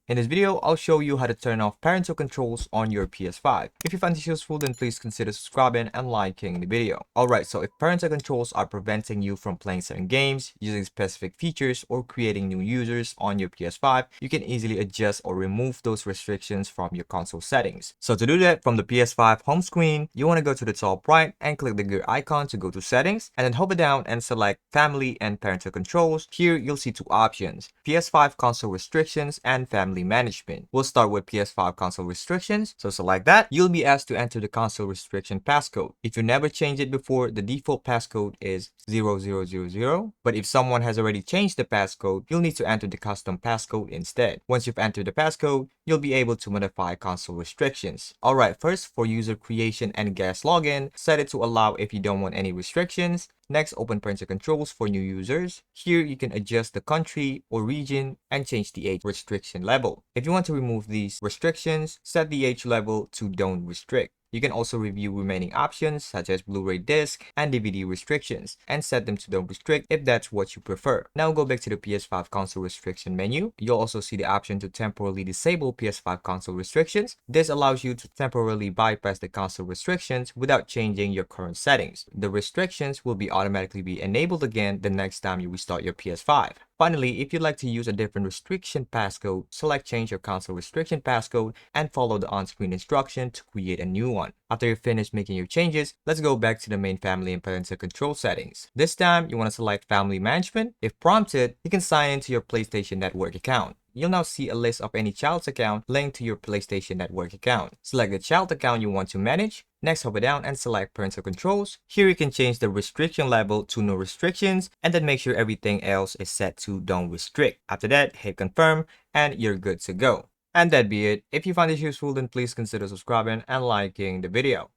In this video, I'll show you how to turn off parental controls on your PS5. If you find this useful, then please consider subscribing and liking the video. Alright, so if parental controls are preventing you from playing certain games, using specific features, or creating new users on your PS5, you can easily adjust or remove those restrictions from your console settings. So to do that, from the PS5 home screen, you want to go to the top right and click the gear icon to go to settings, and then hover down and select family and parental controls. Here, you'll see two options: PS5 console restrictions and family management. We'll start with PS5 console restrictions. So select that. You'll be asked to enter the console restriction passcode. If you never changed it before, the default passcode is 0000. But if someone has already changed the passcode, you'll need to enter the custom passcode instead. Once you've entered the passcode, you'll be able to modify console restrictions. Alright, first for user creation and guest login, set it to allow if you don't want any restrictions. Next, open parental controls for new users. Here, you can adjust the country or region and change the age restriction level. If you want to remove these restrictions, set the age level to don't restrict. You can also review remaining options such as Blu-ray disc and DVD restrictions and set them to don't restrict if that's what you prefer. Now go back to the PS5 console restriction menu. You'll also see the option to temporarily disable PS5 console restrictions. This allows you to temporarily bypass the console restrictions without changing your current settings. The restrictions will automatically be enabled again the next time you restart your PS5. Finally, if you'd like to use a different restriction passcode, select change your console restriction passcode and follow the on-screen instruction to create a new one. After you're finished making your changes, let's go back to the main family and parental control settings. This time, you want to select family management. If prompted, you can sign into your PlayStation Network account. You'll now see a list of any child's account linked to your PlayStation Network account. Select the child account you want to manage. Next, hover down and select parental controls. Here you can change the restriction level to no restrictions and then make sure everything else is set to don't restrict. After that, hit confirm and you're good to go. And that'd be it. If you find this useful, then please consider subscribing and liking the video.